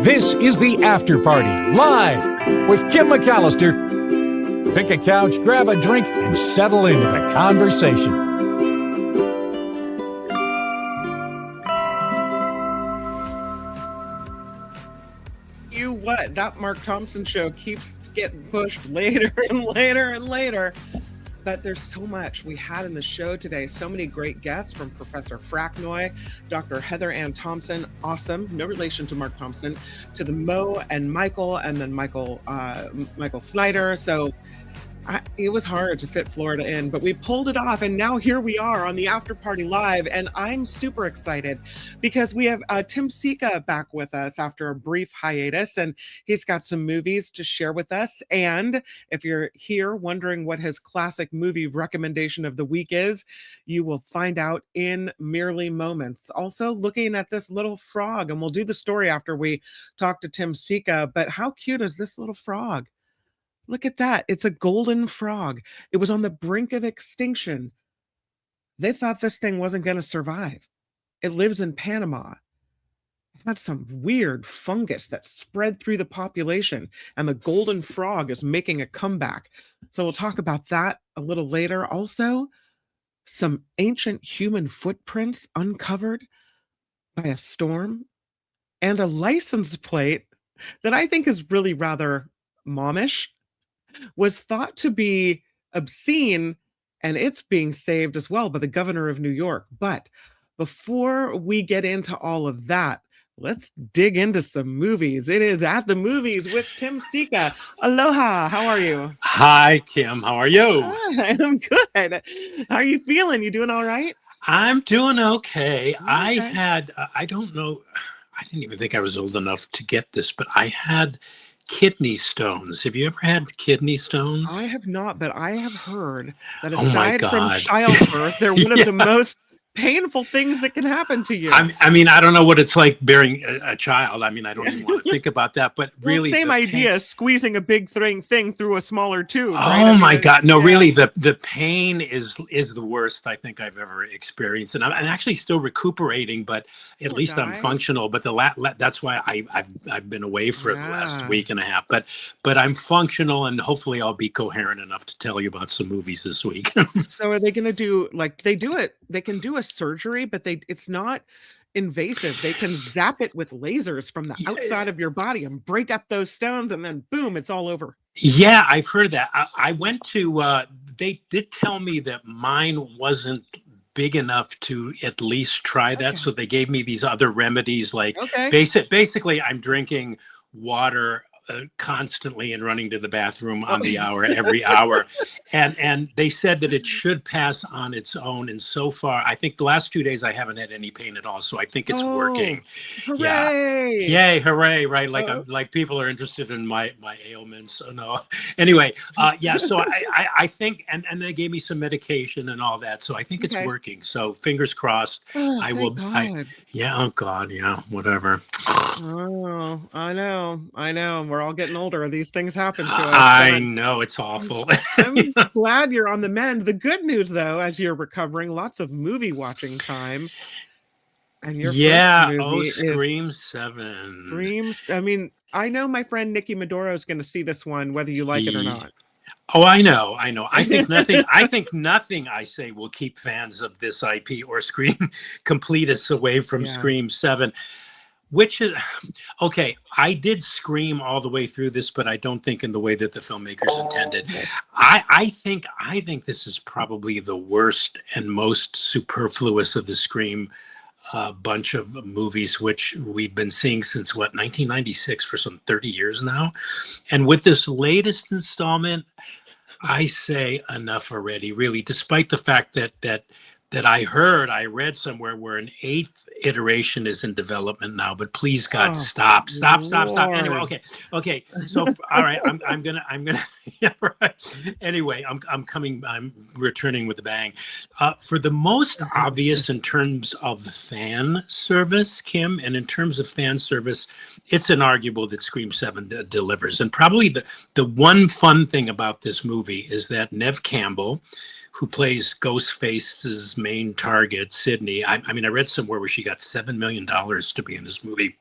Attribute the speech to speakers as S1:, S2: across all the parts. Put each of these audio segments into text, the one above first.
S1: This is the After Party, live with Kim McAllister. Pick a couch, grab a drink, and settle into the conversation.
S2: You what? That Mark Thompson show keeps getting pushed later and later and later. But there's so much we had in the show today. So many great guests, from Professor Fracknoy, Dr. Heather Ann Thompson, awesome, no relation to Mark Thompson, to the Mo and Michael, and then Michael Snyder. So it was hard to fit Florida in, but we pulled it off, and now here we are on the After Party Live, and I'm super excited because we have Tim Sika back with us after a brief hiatus, and he's got some movies to share with us. And if you're here wondering what his classic movie recommendation of the week is, you will find out in merely moments. Also looking at this little frog, and we'll do the story after we talk to Tim Sika, but how cute is this little frog? Look at that. It's a golden frog. It was on the brink of extinction. They thought this thing wasn't going to survive. It lives in Panama. It had some weird fungus that spread through the population, and the golden frog is making a comeback. So we'll talk about that a little later. Also, some ancient human footprints uncovered by a storm, and a license plate that I think is really rather momish, was thought to be obscene, and it's being saved as well by the governor of New York. But before we get into all of that, let's dig into some movies. It is At the Movies with Tim Sika. Aloha, how are you?
S3: Hi, Kim. How are you?
S2: Hi, I'm good. How are you feeling? You doing all right?
S3: I'm doing okay. I don't know, I didn't even think I was old enough to get this, but I had kidney stones. Have you ever had kidney stones?
S2: I have not, but I have heard that
S3: Oh my
S2: aside from
S3: God.
S2: childbirth, they're one of
S3: Yeah.
S2: the most painful things that can happen to you.
S3: I mean, I don't know what it's like bearing a child. I mean, I don't even want to think about that, but
S2: Well,
S3: really
S2: same
S3: the
S2: idea, squeezing a big thing through a smaller tube.
S3: Oh
S2: right? I mean,
S3: my God. No,
S2: yeah.
S3: really, the pain is the worst I think I've ever experienced. And I'm actually still recuperating, but at
S2: Poor
S3: least I'm
S2: guy.
S3: functional. But that's why I've been away for the last
S2: Yeah.
S3: week and a half. But I'm functional, and hopefully I'll be coherent enough to tell you about some movies this week.
S2: So are they going to do, like, they can do a surgery, but it's not invasive. They can zap it with lasers from the outside of your body and break up those stones, and then boom, it's all over.
S3: Yeah, I've heard that. I went to, they did tell me that mine wasn't big enough to at least try that.
S2: Okay.
S3: So they gave me these other remedies, like
S2: Okay.
S3: basically I'm drinking water constantly and running to the bathroom on the hour, every hour. And they said that it should pass on its own. And so far, I think the last 2 days I haven't had any pain at all. So I think it's working. Yeah.
S2: Hooray!
S3: Yay, hooray, right? Like
S2: Oh.
S3: like people are interested in my ailments. So no. Anyway, yeah, so I think, and they gave me some medication and all that. So I think it's
S2: Okay.
S3: working. So fingers crossed.
S2: Oh,
S3: I
S2: thank
S3: will
S2: God.
S3: yeah, oh God, yeah, whatever.
S2: Oh, I know. We're all getting older. These things happen to us.
S3: I
S2: but
S3: know, it's awful.
S2: I'm glad you're on the mend. The good news, though, as you're recovering, lots of movie watching time. And your
S3: Yeah,
S2: first movie is
S3: Scream 7.
S2: Screams. I mean, I know my friend Nikki Maduro is going to see this one, whether you like it or not.
S3: Oh, I know. I think nothing I say will keep fans of this IP or Scream completists away from
S2: Yeah.
S3: Scream 7. Which is okay. I did scream all the way through this, but I don't think in the way that the filmmakers intended. I think this is probably the worst and most superfluous of the Scream bunch of movies, which we've been seeing since 1996, for some 30 years now. And with this latest installment, I say enough already, really, despite the fact that I read somewhere where an 8th iteration is in development now, but please God,
S2: Oh,
S3: stop. Anyway,
S2: Lord.
S3: okay. So, all right, I'm gonna, yeah, right. Anyway, I'm returning with a bang. For the most obvious in terms of fan service, Kim, and in terms of fan service, it's inarguable that Scream 7 delivers. And probably the one fun thing about this movie is that Neve Campbell, who plays Ghostface's main target, Sydney. I mean, I read somewhere where she got $7 million to be in this movie.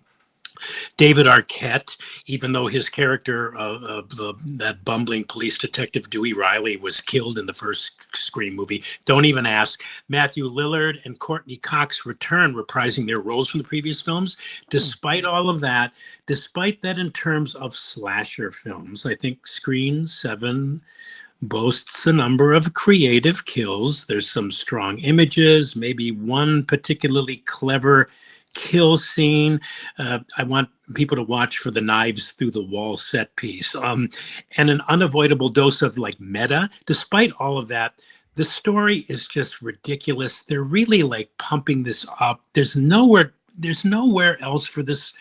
S3: David Arquette, even though his character of that bumbling police detective Dewey Riley was killed in the first Scream movie. Don't even ask. Matthew Lillard and Courtney Cox return, reprising their roles from the previous films. Despite all of that, despite that in terms of slasher films, I think Scream 7 boasts a number of creative kills. There's some strong images, maybe one particularly clever kill scene. I want people to watch for the knives through the wall set piece, and an unavoidable dose of like meta. Despite all of that, the story is just ridiculous. They're really like pumping this up. There's nowhere else for this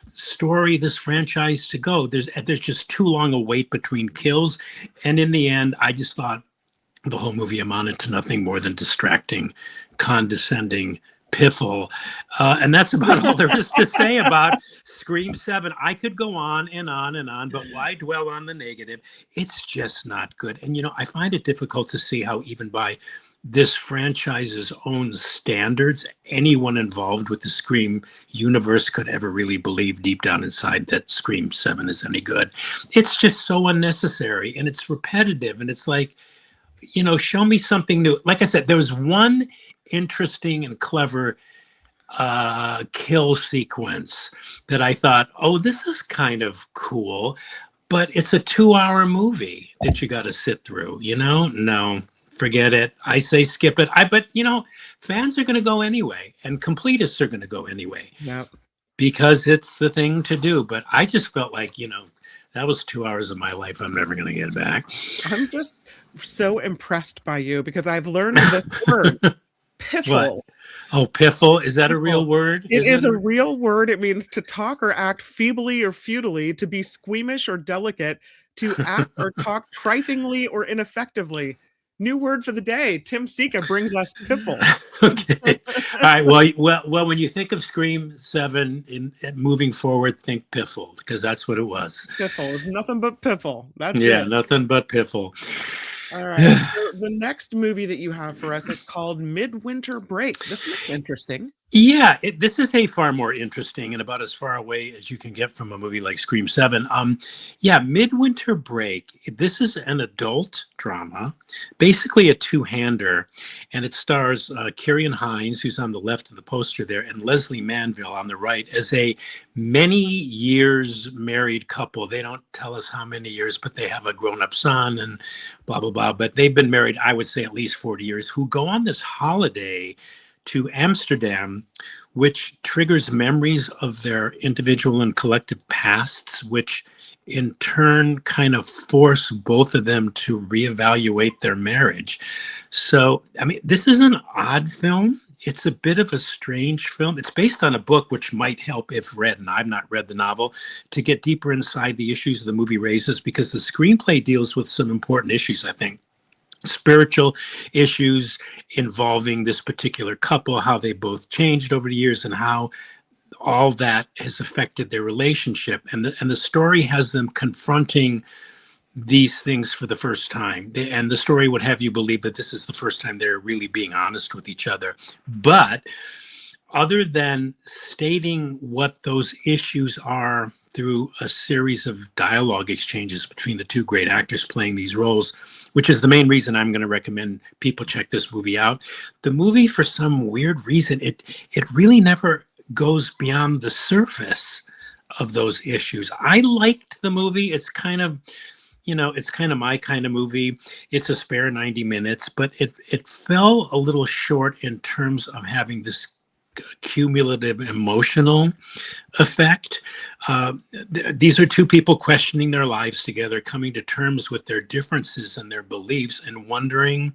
S3: story, this franchise to go. There's just too long a wait between kills, and in the end, I just thought the whole movie amounted to nothing more than distracting, condescending piffle, and that's about all there is to say about Scream 7. I could go on and on and on, but why dwell on the negative? It's just not good. And I find it difficult to see how even by this franchise's own standards, anyone involved with the Scream universe could ever really believe deep down inside that Scream 7 is any good. It's just so unnecessary, and it's repetitive, and it's like, show me something new. Like I said, there was one interesting and clever kill sequence that I thought, oh, this is kind of cool, but it's a 2-hour movie that you got to sit through. No, forget it. I say skip it. But fans are going to go anyway, and completists are going to go anyway.
S2: Yep.
S3: Because it's the thing to do. But I just felt like that was 2 hours of my life I'm never going to get back.
S2: I'm just so impressed by you because I've learned this word. Piffle.
S3: What? Oh, piffle. Is that a real word?
S2: It is a real word. It means to talk or act feebly or futilely, to be squeamish or delicate, to act or talk triflingly or ineffectively. New word for the day. Tim Sika brings us piffle.
S3: Okay. All right. Well, when you think of Scream 7 in moving forward, think piffle, because that's what it was.
S2: Piffle is nothing but piffle. That's
S3: it. Nothing but piffle.
S2: All right. So the next movie that you have for us is called Midwinter Break. This looks interesting.
S3: Yeah, this is a far more interesting and about as far away as you can get from a movie like Scream 7. Midwinter Break. This is an adult drama, basically a two-hander, and it stars Ciarán Hinds, who's on the left of the poster there, and Leslie Manville on the right as a many years married couple. They don't tell us how many years, but they have a grown-up son and blah, blah, blah. But they've been married, I would say, at least 40 years, who go on this holiday to Amsterdam, which triggers memories of their individual and collective pasts, which in turn kind of force both of them to reevaluate their marriage. So, this is an odd film. It's a bit of a strange film. It's based on a book, which might help if read, and I've not read the novel, to get deeper inside the issues the movie raises, because the screenplay deals with some important issues, I think. Spiritual issues involving this particular couple, how they both changed over the years, and how all that has affected their relationship. And the story has them confronting these things for the first time. And the story would have you believe that this is the first time they're really being honest with each other. But other than stating what those issues are through a series of dialogue exchanges between the two great actors playing these roles, which is the main reason I'm going to recommend people check this movie out. The movie, for some weird reason, it really never goes beyond the surface of those issues. I liked the movie. It's kind of, it's kind of my kind of movie. It's a spare 90 minutes, but it fell a little short in terms of having this cumulative emotional effect. These are two people questioning their lives together, coming to terms with their differences and their beliefs, and wondering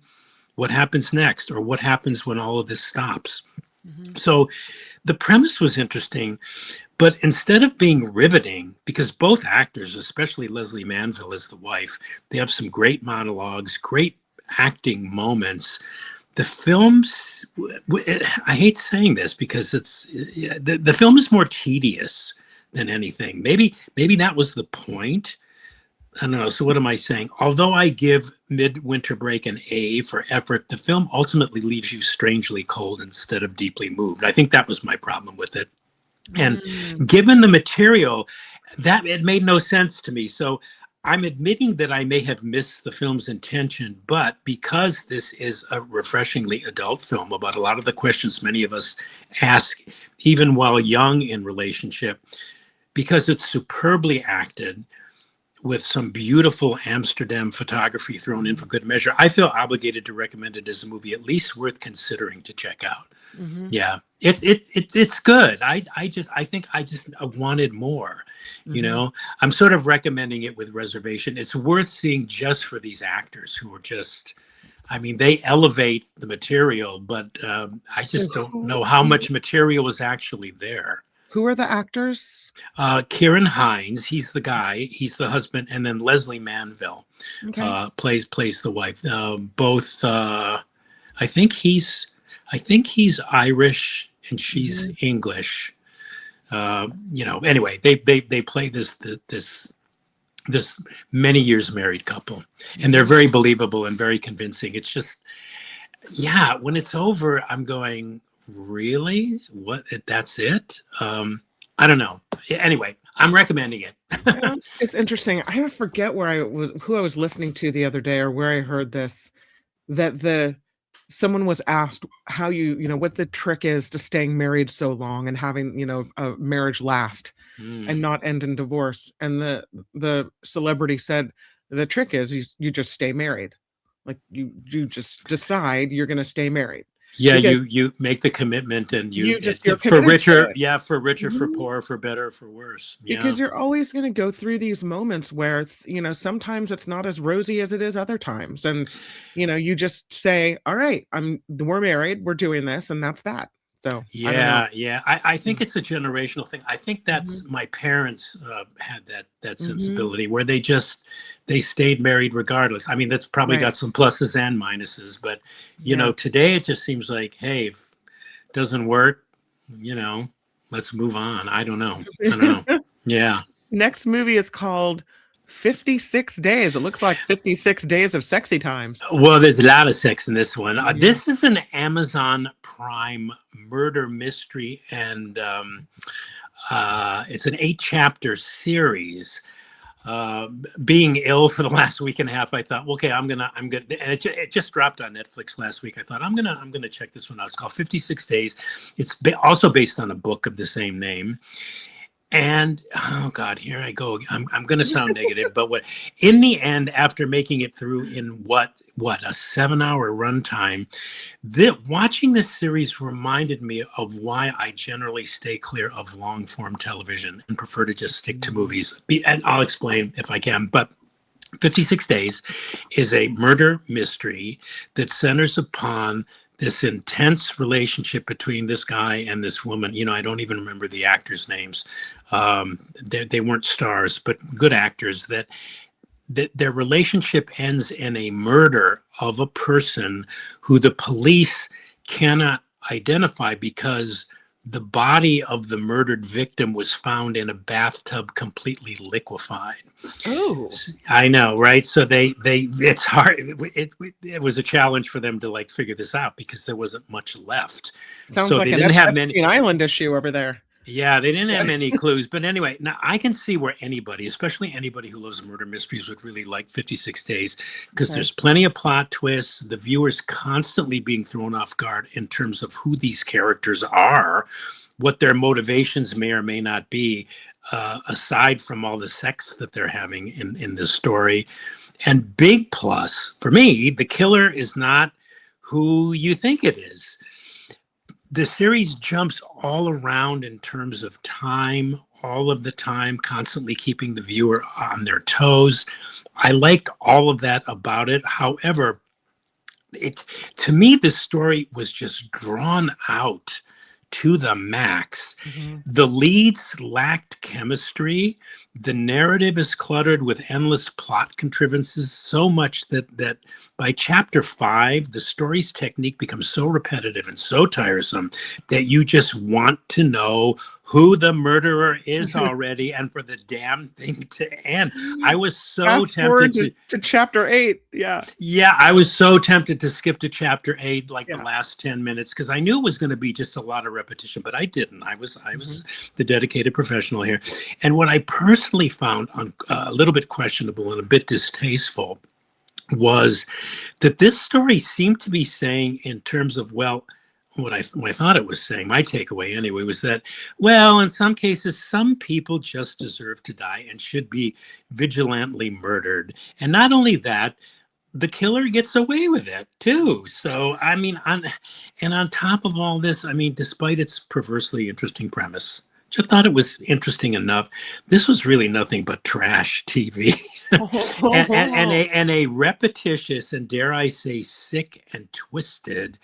S3: what happens next, or what happens when all of this stops. Mm-hmm. So the premise was interesting, but instead of being riveting, because both actors, especially Leslie Manville as the wife, they have some great monologues, great acting moments. The film's, I hate saying this because the film is more tedious than anything. Maybe that was the point. I don't know. So what am I saying? Although I give Midwinter Break an A for effort, the film ultimately leaves you strangely cold instead of deeply moved. I think that was my problem with it. And
S2: Mm.
S3: given the material, that it made no sense to me. So I'm admitting that I may have missed the film's intention, but because this is a refreshingly adult film about a lot of the questions many of us ask, even while young in relationship, because it's superbly acted with some beautiful Amsterdam photography thrown in for good measure, I feel obligated to recommend it as a movie at least worth considering to check out.
S2: Mm-hmm.
S3: Yeah, it's good. I think I wanted more. You know, I'm sort of recommending it with reservation. It's worth seeing just for these actors who are just, I mean, they elevate the material, but I just don't know how much material is actually there.
S2: Who are the actors?
S3: Kieran Hines, he's the guy, he's the husband, and then Leslie Manville plays the wife. Both, I think he's Irish and she's English. You know, anyway, they play this many years married couple, and they're very believable and very convincing. It's just, yeah, when it's over, I'm going, really? What? That's it? I don't know. Anyway, I'm recommending it.
S2: Yeah, it's interesting. I forget who I was listening to the other day, or where I heard this, that someone was asked how what the trick is to staying married so long and having, a marriage last and not end in divorce. And the celebrity said, the trick is you just stay married. Like you just decide you're going to stay married.
S3: Yeah,
S2: because
S3: you make the commitment, and you're
S2: for
S3: richer, for richer, for poorer, for better, for worse. Yeah.
S2: Because you're always going to go through these moments where, sometimes it's not as rosy as it is other times. And, you just say, all right, we're married, we're doing this, and that's that. So
S3: I think it's a generational thing. I think that's my parents had that sensibility where they stayed married regardless. I mean, that's probably got some pluses and minuses, but you know, today it just seems like, hey, if it doesn't work, let's move on. I don't know. Yeah.
S2: Next movie is called 56 Days. It looks like 56 Days of Sexy Times.
S3: Well, there's a lot of sex in this one. This is an Amazon Prime murder mystery, and it's an 8-chapter series. Being ill for the last week and a half, I thought, okay, I'm gonna, and it just dropped on Netflix last week. I thought I'm gonna check this one out. It's called 56 Days. It's also based on a book of the same name. And oh God, here I go. I'm going to sound negative, but in the end, after making it through in what a 7-hour runtime, watching this series reminded me of why I generally stay clear of long form television and prefer to just stick to movies. And I'll explain if I can, but 56 Days is a murder mystery that centers upon this intense relationship between this guy and this woman. I don't even remember the actors' names. They weren't stars, but good actors. That their relationship ends in a murder of a person who the police cannot identify because the body of the murdered victim was found in a bathtub completely liquefied.
S2: Oh,
S3: I know, right? So it's hard. It was a challenge for them to figure this out because there wasn't much left.
S2: Sounds
S3: so
S2: like
S3: they
S2: an
S3: didn't have
S2: Epstein Island issue over there.
S3: Yeah, they didn't have any clues. But anyway, now I can see where anybody, especially anybody who loves murder mysteries, would really like 56 Days because there's plenty of plot twists. The viewer's constantly being thrown off guard in terms of who these characters are, what their motivations may or may not be, aside from all the sex that they're having in this story. And big plus for me, the killer is not who you think it is. The series jumps all around in terms of time, all of the time, constantly keeping the viewer on their toes. I liked all of that about it. However, to me, the story was just drawn out to the max. The leads lacked chemistry. The narrative is cluttered with endless plot contrivances, so much that by chapter 5, the story's technique becomes so repetitive and so tiresome that you just want to know who the murderer is already and for the damn thing to end. I was so
S2: Fast
S3: tempted
S2: forward to chapter 8. Yeah.
S3: Yeah, I was so tempted to skip to chapter 8, like the
S2: Yeah.
S3: last 10 minutes, because I knew it was going to be just a lot of repetition, but I didn't. I was the dedicated professional here. And what I personally found a little bit questionable and a bit distasteful was that this story seemed to be saying, in terms of, well, what I thought it was saying, my takeaway anyway, was that, well, in some cases, some people just deserve to die and should be vigilantly murdered. And not only that, the killer gets away with it too. So, I mean, on top of all this, I mean, despite its perversely interesting premise, which I thought it was interesting enough, this was really nothing but trash TV. and a repetitious and, dare I say, sick and twisted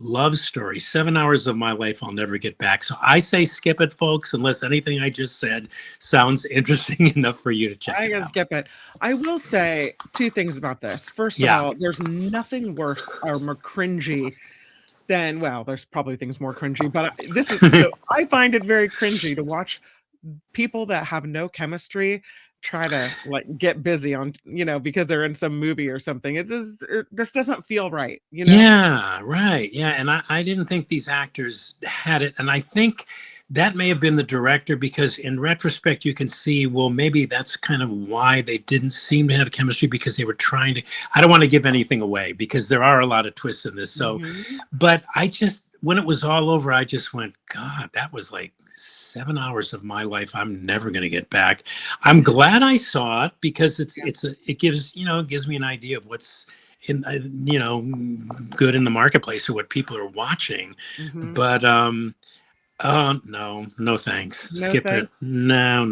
S3: love story. 7 hours of my life I'll never get back. So I say skip it, folks, unless anything I just said sounds interesting enough for you to check
S2: I
S3: it
S2: can
S3: out.
S2: skip it. I will say 2 things about this. First of all, there's nothing worse or more cringy than, well, there's probably things more cringy, but this is, I find it very cringy to watch people that have no chemistry try to like get busy on, because they're in some movie or something. It just doesn't feel right,
S3: Yeah, right. Yeah. And I didn't think these actors had it. And I think that may have been the director, because in retrospect, you can see, well, maybe that's kind of why they didn't seem to have chemistry, because they were trying to, I don't want to give anything away because there are a lot of twists in this. So, but when it was all over, I just went, God, that was like 7 hours of my life I'm never going to get back. I'm glad I saw it, because it gives me an idea of what's in, good in the marketplace, or what people are watching. But no thanks.
S2: No
S3: Skip
S2: thanks?
S3: it. No.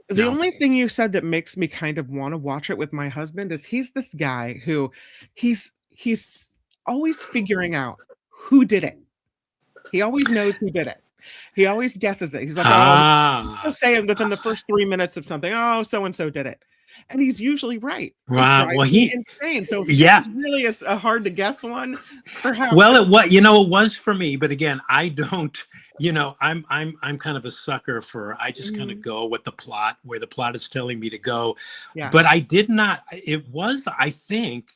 S2: The only thing you said that makes me kind of want to watch it with my husband is he's this guy who he's always figuring out who did it. He always knows who did it. He always guesses it. He's like, he'll say within the first 3 minutes of something, oh, so-and-so did it. And he's usually right.
S3: Wow. Well, he's
S2: insane. So
S3: yeah,
S2: really is a hard to guess one. Perhaps.
S3: Well, it was for me, but again, I don't. I'm kind of a sucker for. I just kind of go with the plot, where the plot is telling me to go.
S2: Yeah.
S3: But I did not. It was, I think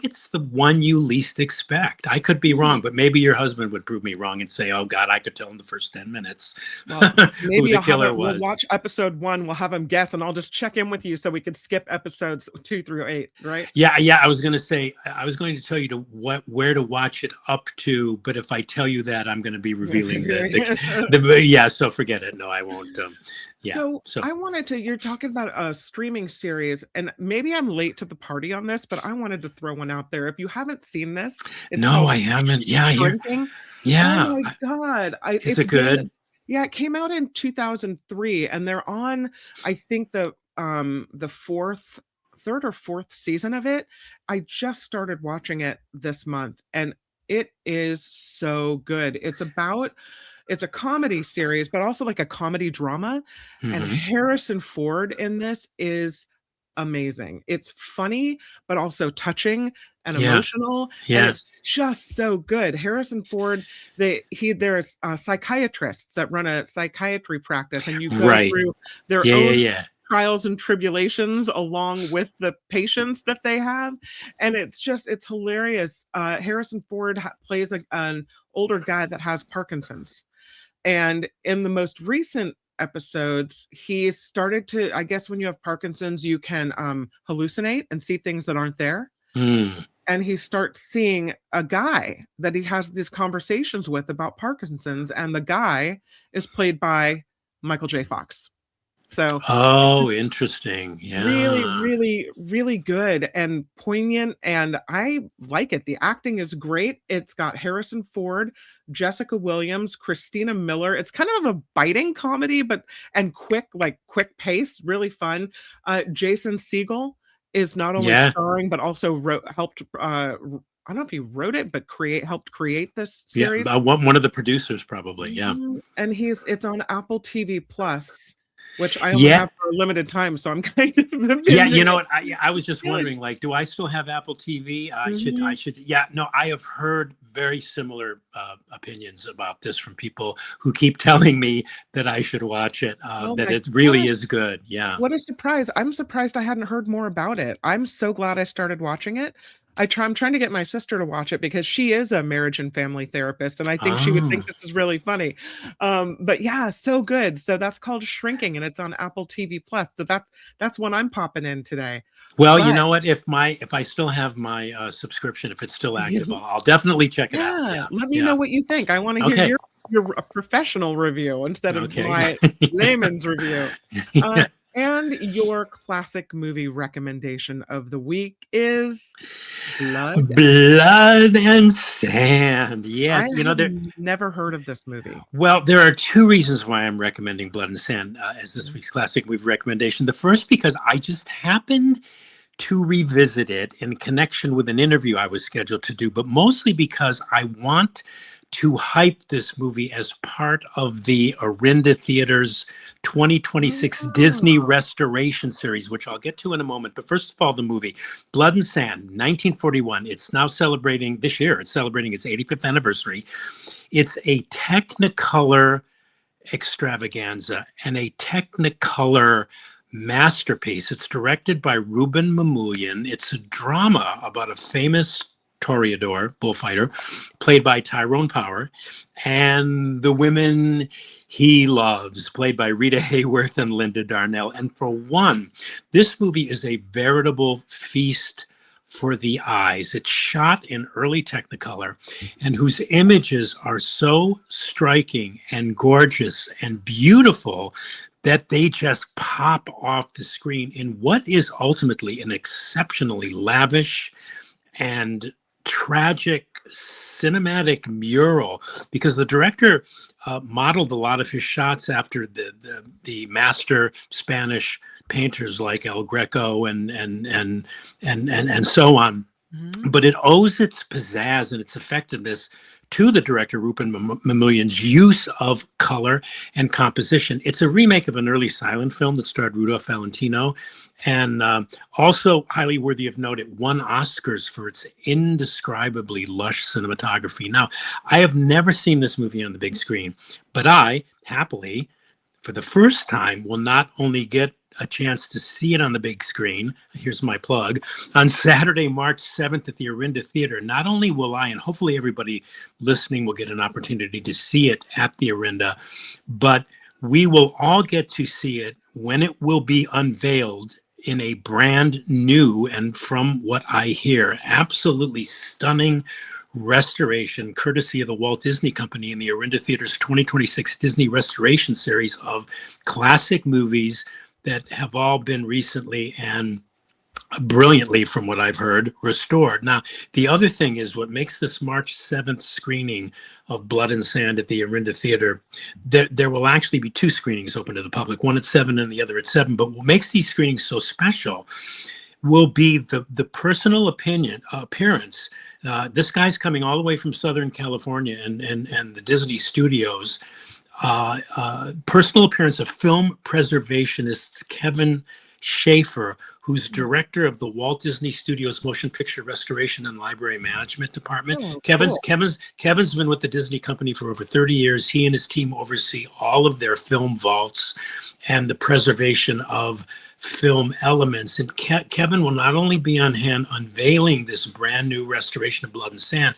S3: it's the one you least expect. I could be wrong, but maybe your husband would prove me wrong and say, "Oh God, I could tell in the first 10 minutes
S2: well, maybe
S3: who the killer was."
S2: We'll watch episode 1. We'll have him guess, and I'll just check in with you so we could skip episodes 2 through 8. Right?
S3: Yeah. I was going to tell you where to watch it up to, but if I tell you that, I'm going to be revealing yeah. So forget it. No, I won't. Yeah.
S2: So I wanted to, you're talking about a streaming series, and maybe I'm late to the party on this, but I wanted to throw one out there. If you haven't seen this,
S3: no, I haven't. Yeah. Yeah.
S2: Oh my God.
S3: Is it good?
S2: Yeah. It came out in 2003, and they're on, I think the third or fourth season of it. I just started watching it this month, and it is so good. It's a comedy series, but also like a comedy drama. And Harrison Ford in this is amazing. It's funny, but also touching and emotional.
S3: Yeah.
S2: And it's just so good. Harrison Ford, there's psychiatrists that run a psychiatry practice, and you go through their own trials and tribulations along with the patients that they have. And it's hilarious. Harrison Ford plays an older guy that has Parkinson's. And in the most recent episodes, he started to, I guess when you have Parkinson's, you can hallucinate and see things that aren't there. And he starts seeing a guy that he has these conversations with about Parkinson's. And the guy is played by Michael J. Fox. So
S3: interesting. Yeah.
S2: Really, really, really good and poignant. And I like it. The acting is great. It's got Harrison Ford, Jessica Williams, Christina Miller. It's kind of a biting comedy, and quick pace, really fun. Jason Segel is not only starring, but also helped, I don't know if he wrote it, but helped create this series.
S3: Yeah, one of the producers probably. Yeah.
S2: And it's on Apple TV Plus. which I only
S3: Yeah.
S2: have for a limited time, so I'm kind of
S3: Yeah,
S2: binging
S3: you know
S2: it.
S3: what? I was just
S2: Good.
S3: wondering, like, do I still have Apple TV? I
S2: Mhm.
S3: should. Yeah, no, I have heard very similar opinions about this from people who keep telling me that I should watch it.
S2: Oh
S3: That
S2: my
S3: it really
S2: gosh,
S3: is good. Yeah.
S2: what a surprise. I'm surprised I hadn't heard more about it. I'm so glad I started watching it. I'm trying to get my sister to watch it because she is a marriage and family therapist, and I think she would
S3: Oh,
S2: think this is really funny. But yeah, so good. So that's called Shrinking, and it's on Apple TV Plus. So that's one I'm popping in today.
S3: well, you
S2: But
S3: know what? If I still have my subscription, if it's still active, I'll definitely check it out.
S2: yeah,
S3: Yeah.
S2: let me know
S3: Yeah.
S2: what you think. I want to hear
S3: Okay.
S2: your professional review instead of
S3: Okay.
S2: my layman's review. Uh, and your classic movie recommendation of the week is Blood and
S3: Blood and Sand.
S2: I
S3: Yes.
S2: have never heard of this movie.
S3: Well, there are two reasons why I'm recommending Blood and Sand as this week's classic movie recommendation. The first, because I just happened to revisit it in connection with an interview I was scheduled to do, but mostly because I want to hype this movie as part of the Orinda Theater's 2026 Disney
S2: Oh.
S3: Restoration Series, which I'll get to in a moment. But first of all, the movie Blood and Sand, 1941. It's now celebrating this year. It's celebrating its 85th anniversary. It's a Technicolor extravaganza and a Technicolor masterpiece. It's directed by Ruben Mamoulian. It's a drama about a famous toreador, bullfighter, played by Tyrone Power, and the women he loves, played by Rita Hayworth and Linda Darnell. And for one, this movie is a veritable feast for the eyes. It's shot in early Technicolor and whose images are so striking and gorgeous and beautiful that they just pop off the screen in what is ultimately an exceptionally lavish and tragic cinematic mural, because the director modeled a lot of his shots after the master Spanish painters like El Greco and so on.
S2: Mhm.
S3: But it owes its pizzazz and its effectiveness to the director Ruben Mamoulian's use of color and composition. It's a remake of an early silent film that starred Rudolph Valentino, and also highly worthy of note, it won Oscars for its indescribably lush cinematography. Now, I have never seen this movie on the big screen, but I happily, for the first time, will not only get a chance to see it on the big screen, here's my plug, on Saturday, March 7th at the Orinda Theater. Not only will I, and hopefully everybody listening will get an opportunity to see it at the Orinda, but we will all get to see it when it will be unveiled in a brand new, and from what I hear, absolutely stunning restoration, courtesy of the Walt Disney Company and the Orinda Theater's 2026 Disney Restoration Series of classic movies that have all been recently and brilliantly, from what I've heard, restored. Now, the other thing is what makes this March 7th screening of Blood and Sand at the Orinda Theater, there will actually be two screenings open to the public, one at 7 and the other at 7. But what makes these screenings so special will be the personal appearance. This guy's coming all the way from Southern California and the Disney studios. Personal appearance of film preservationist Kevin Schaefer, who's director of the Walt Disney Studios Motion Picture Restoration and Library Management Department.
S2: Oh,
S3: Kevin's
S2: cool.
S3: been with the Disney Company for over 30 years. He and his team oversee all of their film vaults and the preservation of film elements. And Kevin will not only be on hand unveiling this brand new restoration of Blood and Sand,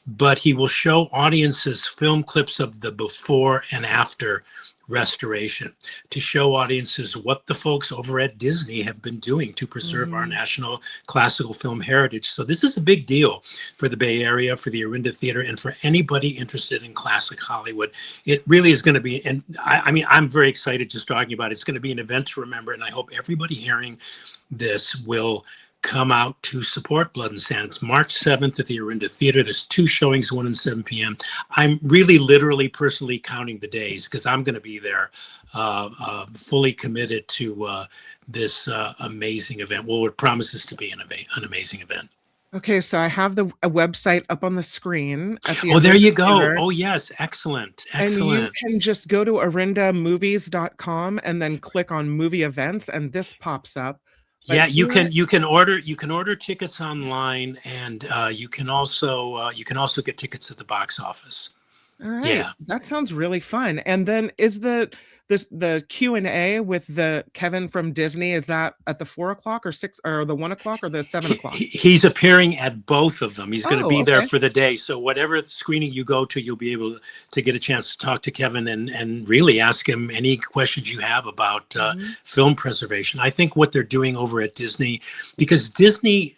S3: but he will show audiences film clips of the before and after restoration to show audiences what the folks over at Disney have been doing to preserve our national classical film heritage. So this is a big deal for the Bay Area, for the Orinda Theater, and for anybody interested in classic Hollywood. It really is going to be, and I mean, I'm very excited just talking about it. It's going to be an event to remember, and I hope everybody hearing this will come out to support Blood and Sand. It's March 7th at the Orinda Theater. There's two showings, 1 and 7 p.m. I'm really literally personally counting the days because I'm going to be there fully committed to this amazing event. Well, it promises to be an amazing event.
S2: Okay, so I have a website up on the screen at the
S3: Oh,
S2: end
S3: there
S2: of the
S3: you go.
S2: computer,
S3: Oh, yes. Excellent.
S2: and you
S3: Excellent.
S2: can just go to arindamovies.com and then click on movie events, and this pops up. But
S3: Yeah,
S2: here,
S3: you can order tickets online, and you can also get tickets at the box office.
S2: all right,
S3: Yeah.
S2: that sounds really fun. And then is the Q&A with the Kevin from Disney, is that at the 4 o'clock or 6 or the 1 o'clock or the 7 o'clock?
S3: He's appearing at both of them. He's going to
S2: Oh,
S3: be there
S2: okay.
S3: for the day. So whatever screening you go to, you'll be able to get a chance to talk to Kevin and really ask him any questions you have about
S2: Mhm.
S3: film preservation. I think what they're doing over at Disney, because Disney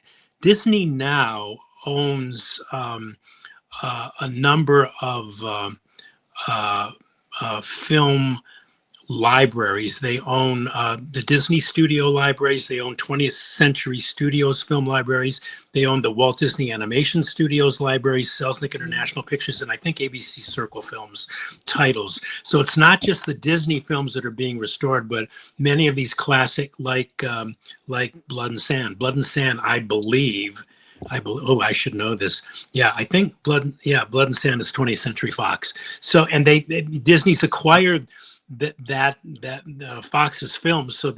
S3: now owns a number of film libraries. They own the Disney Studio libraries. They own 20th Century Studios film libraries. They own the Walt Disney Animation Studios libraries, Selznick International Pictures, and I think ABC Circle Films titles. So it's not just the Disney films that are being restored, but many of these classic, like Blood and Sand. Blood and Sand, I believe. Oh, I should know this. Yeah, I think Blood and Sand is 20th Century Fox. So, and Disney's acquired that Fox's films. So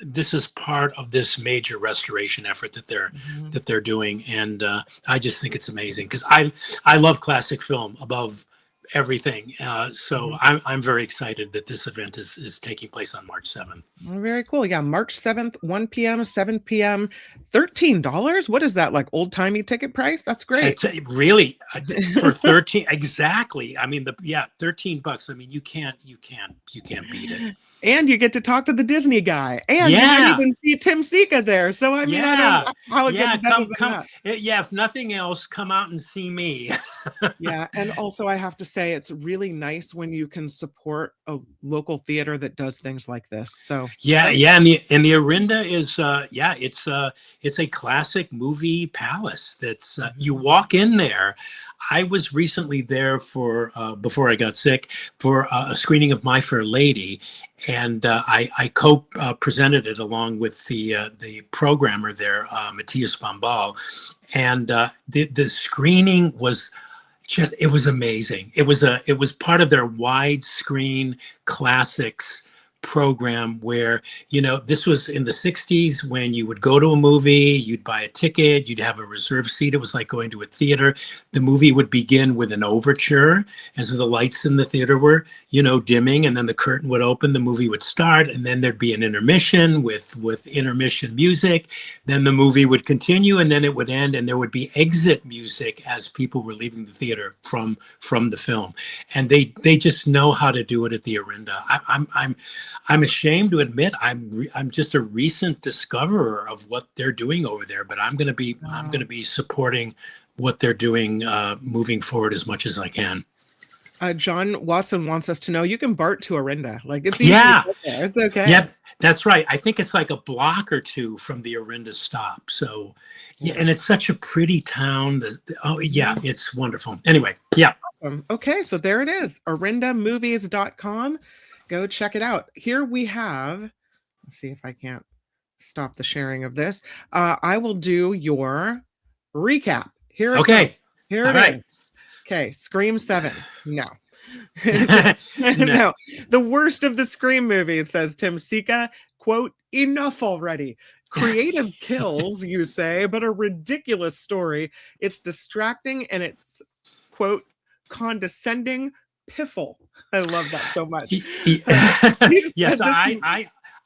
S3: this is part of this major restoration effort that they're doing, and I just think it's amazing because I love classic film above everything. So I'm very excited that this event is taking place on March 7th.
S2: Oh, very cool. Yeah, March 7th, 1 p.m., 7 p.m., $13. What is that, like old-timey ticket price? That's great.
S3: It's really for 13 exactly. I mean $13. I mean you can't beat it.
S2: And you get to talk to the Disney guy, and you might
S3: Yeah.
S2: even see Tim Sika there. So I mean, I don't know how it gets better than that.
S3: Yeah, if nothing else, come out and see me.
S2: Yeah, and also I have to say it's really nice when you can support a local theater that does things like this. So
S3: Yeah, and the Orinda is it's a classic movie palace. That's you walk in there. I was recently there for before I got sick for a screening of My Fair Lady, and I co-presented it along with the programmer there, Matthias Bombal, and the screening was it was amazing. It was part of their widescreen classics program where, this was in the 60s when you would go to a movie, you'd buy a ticket, you'd have a reserved seat. It was like going to a theater. The movie would begin with an overture, as the lights in the theater were, dimming, and then the curtain would open, the movie would start, and then there'd be an intermission with intermission music. Then the movie would continue, and then it would end, and there would be exit music as people were leaving the theater from the film. And they just know how to do it at the Orinda. I'm ashamed to admit I'm just a recent discoverer of what they're doing over there, but I'm going to be supporting what they're doing moving forward as much as I can.
S2: John Watson wants us to know you can BART to Orinda. Like it's easy.
S3: Yeah,
S2: to get there. It's okay.
S3: Yep, that's right. I think it's like a block or two from the Orinda stop. So yeah, and it's such a pretty town. It's wonderful. Anyway, yeah.
S2: Okay, so there it is, arindamovies.com. Go check it out. Here we have, let's see if I can't stop the sharing of this. I will do your recap. Here it
S3: Okay.
S2: goes. Here it is. Okay, Scream 7. No. No. The worst of the Scream movies, says Tim Sika. Quote, enough already. Creative kills, you say, but a ridiculous story. It's distracting and it's, quote, condescending piffle. I love that so much.
S3: Yes,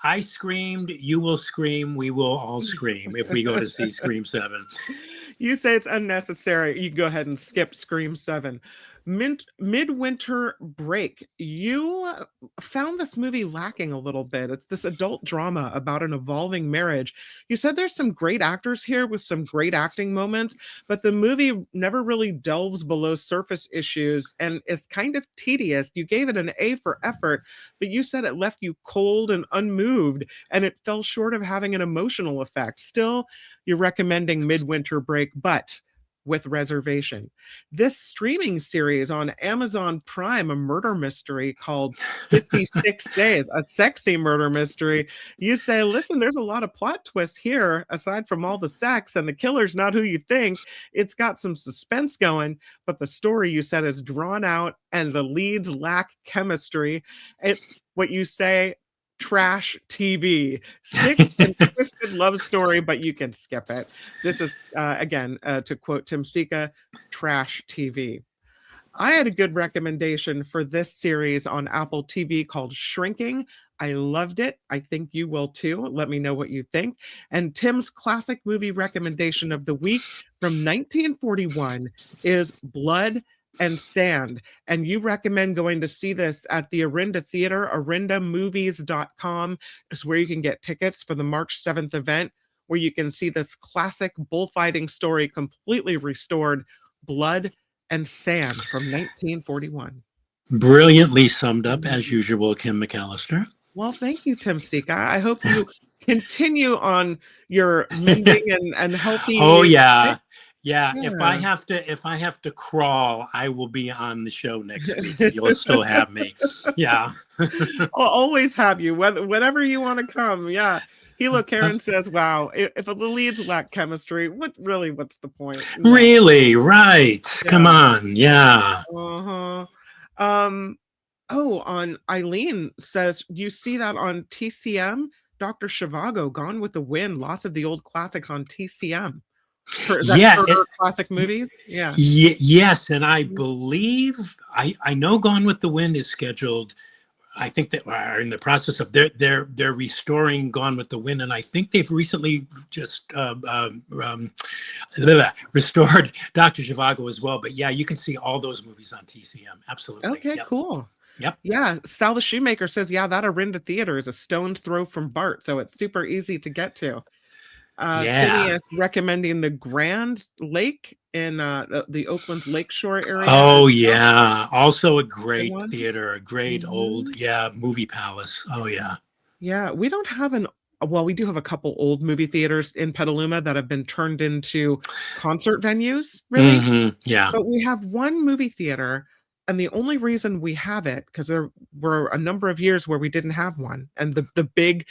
S3: I screamed, you will scream, we will all scream if we go to see Scream 7.
S2: You say it's unnecessary. You go ahead and skip Scream 7. Midwinter Break. You found this movie lacking a little bit. It's this adult drama about an evolving marriage. You said there's some great actors here with some great acting moments, but the movie never really delves below surface issues and is kind of tedious. You gave it an A for effort, but you said it left you cold and unmoved, and it fell short of having an emotional effect. Still, you're recommending Midwinter Break, but with reservation. This streaming series on Amazon Prime, a murder mystery called 56 Days, a sexy murder mystery. You say, listen, there's a lot of plot twists here, aside from all the sex, and the killer's not who you think. It's got some suspense going, but the story, you said, is drawn out and the leads lack chemistry. It's what you say, trash TV, sick and twisted love story, but you can skip it. This is, again, to quote Tim Sika, trash TV. I had a good recommendation for this series on Apple TV called Shrinking. I loved it. I think you will too. Let me know what you think. And Tim's classic movie recommendation of the week from 1941 is Blood and Sand. And you recommend going to see this at the Orinda Theater. OrindaMovies.com is where you can get tickets for the March 7th event, where you can see this classic bullfighting story completely restored, Blood and Sand from 1941.
S3: Brilliantly summed up, as usual, Kim McAllister.
S2: Well, thank you, Tim Sika. I hope you continue on your mending and healthy.
S3: Oh, yeah. Yeah, if I have to crawl, I will be on the show next week. You'll still have me. Yeah.
S2: I'll always have you, whenever you want to come. Yeah. Hilo Karen says, wow, if the leads lack chemistry, what's the point? No.
S3: Really? Right. Yeah. Come on. Yeah.
S2: Uh-huh. On Eileen says, you see that on TCM? Dr. Zhivago, Gone with the Wind, lots of the old classics on TCM. For classic movies.
S3: Yes, and I believe I know Gone with the Wind is scheduled. I think they are in the process of they're restoring Gone with the Wind, and I think they've recently just restored Dr. Zhivago as well. But yeah, you can see all those movies on TCM. Absolutely.
S2: Okay,
S3: yep.
S2: Cool.
S3: Yep.
S2: Yeah, Sal the Shoemaker says, yeah, that Orinda Theater is a stone's throw from BART, so it's super easy to get to. Phineas recommending the Grand Lake in the Oakland's Lakeshore area.
S3: Oh yeah, also a great theater, a great old movie palace. Oh yeah.
S2: Yeah, we don't have we do have a couple old movie theaters in Petaluma that have been turned into concert venues, really.
S3: Mm-hmm. Yeah.
S2: But we have one movie theater. And the only reason we have it, because there were a number of years where we didn't have one, and the big,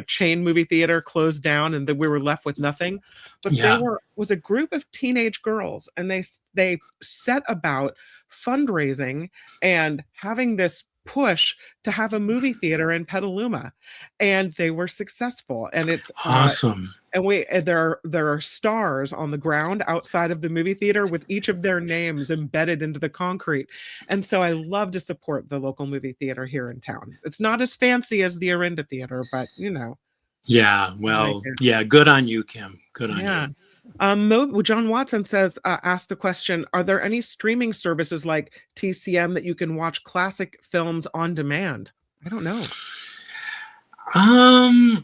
S2: chain movie theater closed down, and we were left with nothing. But there was a group of teenage girls, and they set about fundraising and having this push to have a movie theater in Petaluma, and they were successful. And it's
S3: awesome.
S2: And there are stars on the ground outside of the movie theater with each of their names embedded into the concrete. And so I love to support the local movie theater here in town. It's not as fancy as the Orinda Theater, but
S3: Yeah, well, good on you, Kim. Good on you.
S2: John Watson says, asked the question, are there any streaming services like TCM that you can watch classic films on demand? I don't know.
S3: I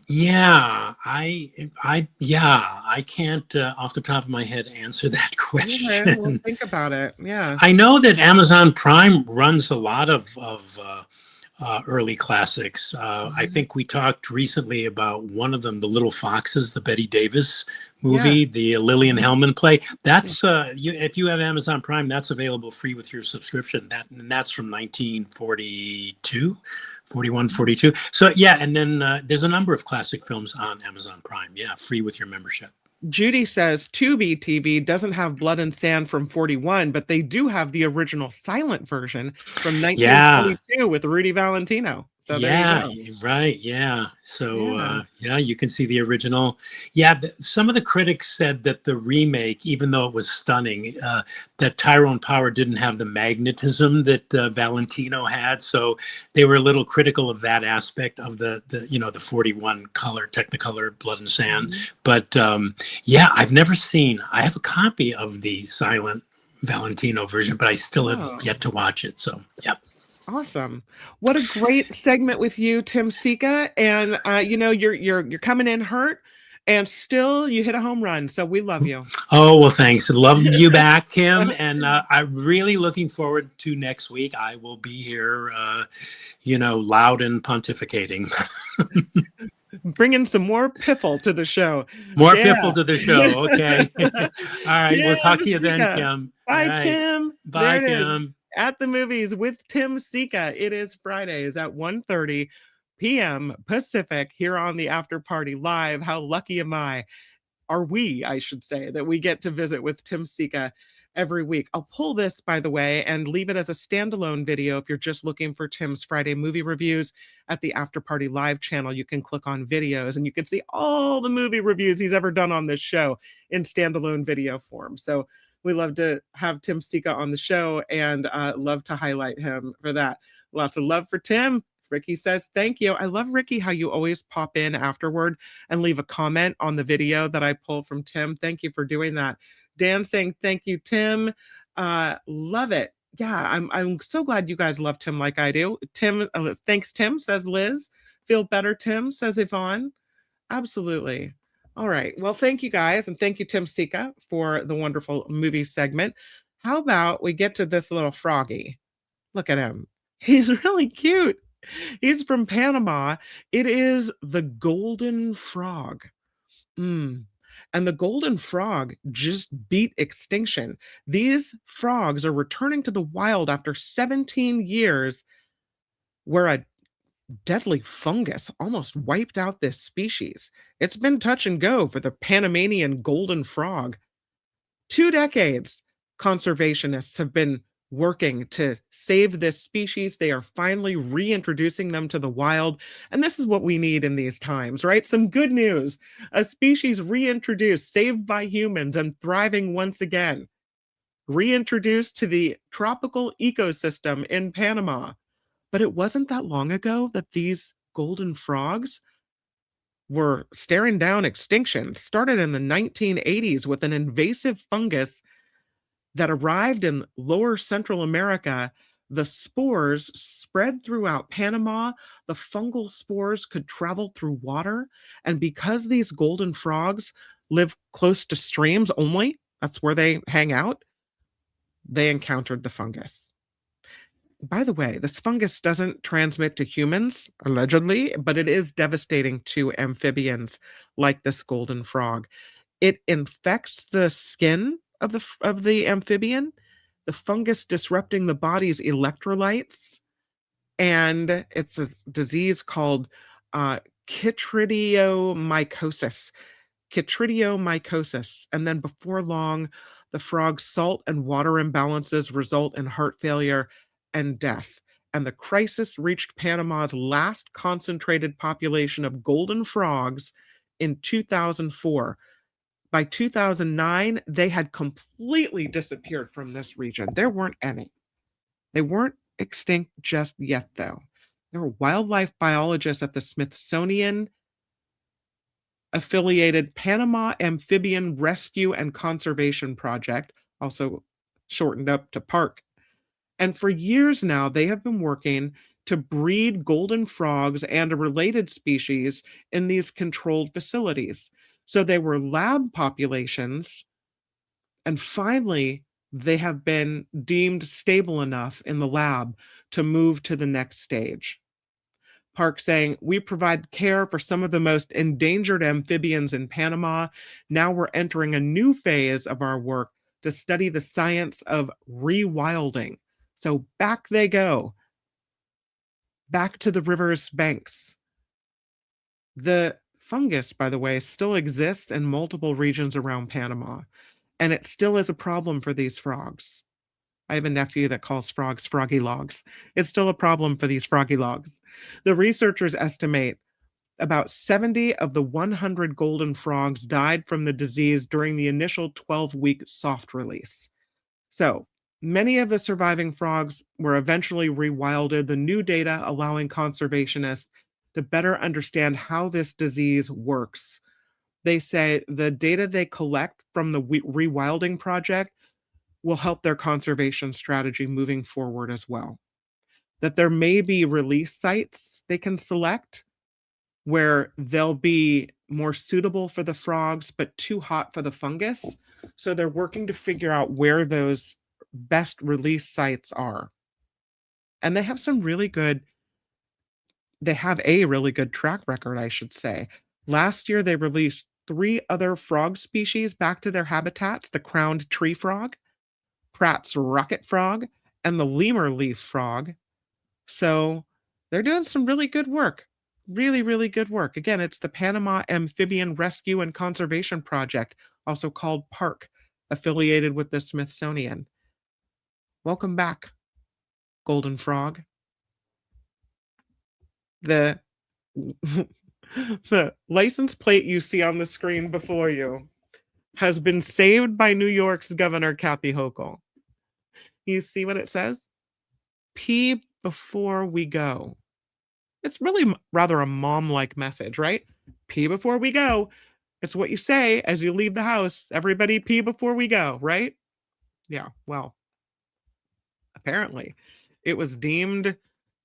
S3: can't off the top of my head answer that question.
S2: Okay, well, think about it. Yeah.
S3: I know that Amazon Prime runs a lot of early classics. I think we talked recently about one of them, The Little Foxes, the Betty Davis movie, the Lillian Hellman play. That's if you have Amazon Prime, that's available free with your subscription. That's from 1942. 41, 42. So and then there's a number of classic films on Amazon Prime. Yeah, free with your membership.
S2: Judy says Tubi TV doesn't have Blood and Sand from 41, but they do have the original silent version from 1922 with Rudy Valentino. So there you go.
S3: Right. Yeah. So you can see the original. Some of the critics said that the remake, even though it was stunning, that Tyrone Power didn't have the magnetism that Valentino had. So they were a little critical of that aspect of the 41 color Technicolor Blood and Sand. But I've never seen. I have a copy of the silent Valentino version, but I still have yet to watch it. So
S2: Awesome. What a great segment with you, Tim Sika. And you're coming in hurt and still you hit a home run. So we love you.
S3: Oh, well, thanks. Love you back, Kim. And I'm really looking forward to next week. I will be here, loud and pontificating.
S2: bringing some more piffle to the show.
S3: More
S2: Yeah.
S3: piffle to the show. Okay. All right. We'll talk to you then,
S2: Sika.
S3: Kim.
S2: Bye,
S3: All right.
S2: Tim.
S3: Bye,
S2: There it is.
S3: Kim.
S2: At the movies with Tim Sika. It is Fridays at 1:30 p.m. Pacific here on the After Party Live. How lucky am I? Are we, I should say, that we get to visit with Tim Sika every week. I'll pull this, by the way, and leave it as a standalone video. If you're just looking for Tim's Friday movie reviews at the After Party Live channel, you can click on videos and you can see all the movie reviews he's ever done on this show in standalone video form. So we love to have Tim Sika on the show and love to highlight him for that. Lots of love for Tim. Ricky says, thank you. I love, Ricky, how you always pop in afterward and leave a comment on the video that I pull from Tim. Thank you for doing that. Dan saying, thank you, Tim. Love it. Yeah, I'm so glad you guys love Tim like I do. Tim, thanks, Tim, says Liz. Feel better, Tim, says Yvonne. Absolutely. All right. Well, thank you guys. And thank you, Tim Sika, for the wonderful movie segment. How about we get to this little froggy? Look at him. He's really cute. He's from Panama. It is the golden frog. And the golden frog just beat extinction. These frogs are returning to the wild after 17 years, where a deadly fungus almost wiped out this species. It's been touch and go for the Panamanian golden frog. 2 decades, conservationists have been working to save this species. They are finally reintroducing them to the wild. And this is what we need in these times, right? Some good news. A species reintroduced, saved by humans, and thriving once again. Reintroduced to the tropical ecosystem in Panama. But it wasn't that long ago that these golden frogs were staring down extinction. Started in the 1980s with an invasive fungus that arrived in lower Central America. The spores spread throughout Panama. The fungal spores could travel through water. And because these golden frogs live close to streams only, that's where they hang out, they encountered the fungus. By the way, this fungus doesn't transmit to humans, allegedly, but it is devastating to amphibians like this golden frog. It infects the skin of the amphibian, the fungus disrupting the body's electrolytes, and it's a disease called chytridiomycosis. And then before long, the frog's salt and water imbalances result in heart failure and death. And the crisis reached Panama's last concentrated population of golden frogs in 2004. By 2009, they had completely disappeared from this region. There weren't any. They weren't extinct just yet, though. There were wildlife biologists at the Smithsonian affiliated Panama Amphibian Rescue and Conservation Project, also shortened up to PARC. And for years now, they have been working to breed golden frogs and a related species in these controlled facilities. So they were lab populations, and finally, they have been deemed stable enough in the lab to move to the next stage. PARC saying, we provide care for some of the most endangered amphibians in Panama. Now we're entering a new phase of our work to study the science of rewilding. So back they go, back to the river's banks. The fungus, by the way, still exists in multiple regions around Panama, and it still is a problem for these frogs. I have a nephew that calls frogs froggy logs. It's still a problem for these froggy logs. The researchers estimate about 70 of the 100 golden frogs died from the disease during the initial 12-week soft release. So many of the surviving frogs were eventually rewilded, the new data allowing conservationists to better understand how this disease works. They say the data they collect from the rewilding project will help their conservation strategy moving forward as well. That there may be release sites they can select where they'll be more suitable for the frogs, but too hot for the fungus. So they're working to figure out where those best release sites are. And they have a really good track record, I should say. Last year, they released 3 other frog species back to their habitats: the crowned tree frog, Pratt's rocket frog, and the lemur leaf frog. So they're doing some really good work. Really, really good work. Again, it's the Panama Amphibian Rescue and Conservation Project, also called PARC, affiliated with the Smithsonian. Welcome back, Golden Frog. The the license plate you see on the screen before you has been saved by New York's Governor Kathy Hochul. You see what it says? Pee before we go. It's really rather a mom-like message, right? Pee before we go. It's what you say as you leave the house. Everybody pee before we go, right? Yeah, well, apparently it was deemed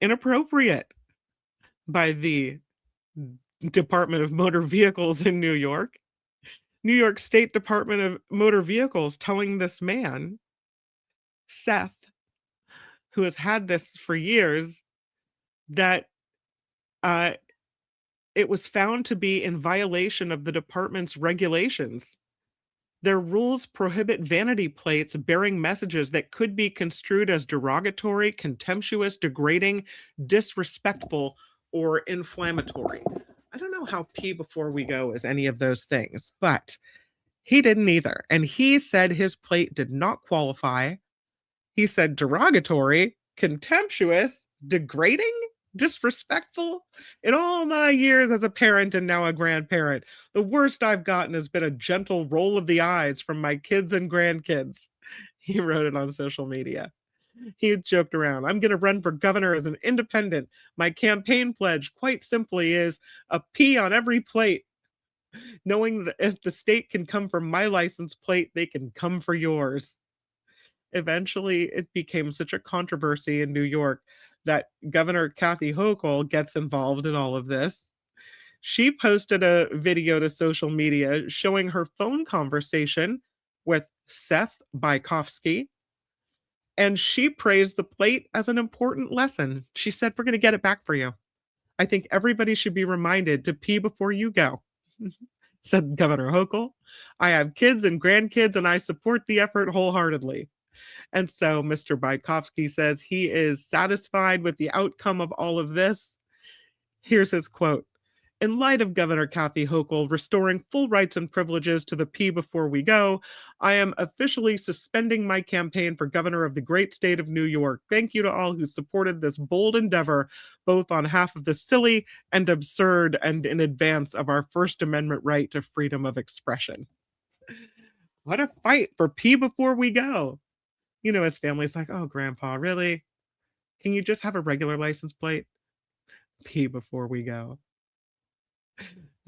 S2: inappropriate by the Department of Motor Vehicles in New York. New York State Department of Motor Vehicles telling this man, Seth, who has had this for years, that it was found to be in violation of the department's regulations. Their rules prohibit vanity plates bearing messages that could be construed as derogatory, contemptuous, degrading, disrespectful, or inflammatory. I don't know how pee before we go is any of those things, but he didn't either. And he said his plate did not qualify. He said derogatory, contemptuous, degrading, disrespectful. In all my years as a parent and now a grandparent, the worst I've gotten has been a gentle roll of the eyes from my kids and grandkids. He wrote it on social media. He joked around. I'm going to run for governor as an independent. My campaign pledge, quite simply, is a pee on every plate, knowing that if the state can come for my license plate, they can come for yours. Eventually, it became such a controversy in New York that Governor Kathy Hochul gets involved in all of this. She posted a video to social media showing her phone conversation with Seth Bykofsky, and she praised the plate as an important lesson. She said, "We're going to get it back for you. I think everybody should be reminded to pee before you go," said Governor Hochul. "I have kids and grandkids, and I support the effort wholeheartedly." And so Mr. Bykofsky says he is satisfied with the outcome of all of this. Here's his quote. "In light of Governor Kathy Hochul restoring full rights and privileges to the pee before we go, I am officially suspending my campaign for governor of the great state of New York. Thank you to all who supported this bold endeavor, both on half of the silly and absurd and in advance of our First Amendment right to freedom of expression." What a fight for pee before we go. You know, his family's like, "Oh, Grandpa, really? Can you just have a regular license plate? Pee before we go."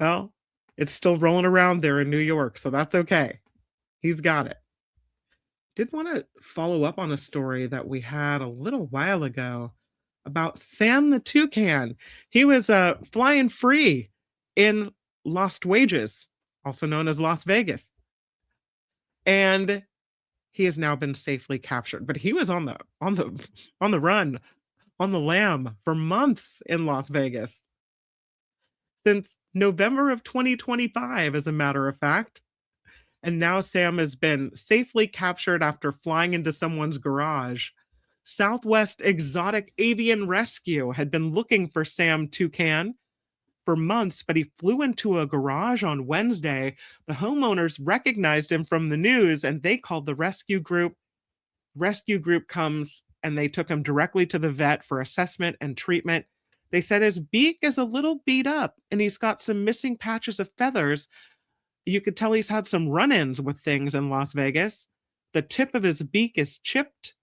S2: Well, it's still rolling around there in New York, so that's okay. He's got it. Did want to follow up on a story that we had a little while ago about Sam the toucan. He was flying free in Lost Wages, also known as Las Vegas. And he has now been safely captured, but he was on the run, on the lam for months in Las Vegas. Since November of 2025, as a matter of fact. And now Sam has been safely captured after flying into someone's garage. Southwest Exotic Avian Rescue had been looking for Sam Toucan for months, but he flew into a garage on Wednesday. The homeowners recognized him from the news and they called the rescue group. Rescue group comes and they took him directly to the vet for assessment and treatment. They said his beak is a little beat up and he's got some missing patches of feathers. You could tell he's had some run-ins with things in Las Vegas. The tip of his beak is chipped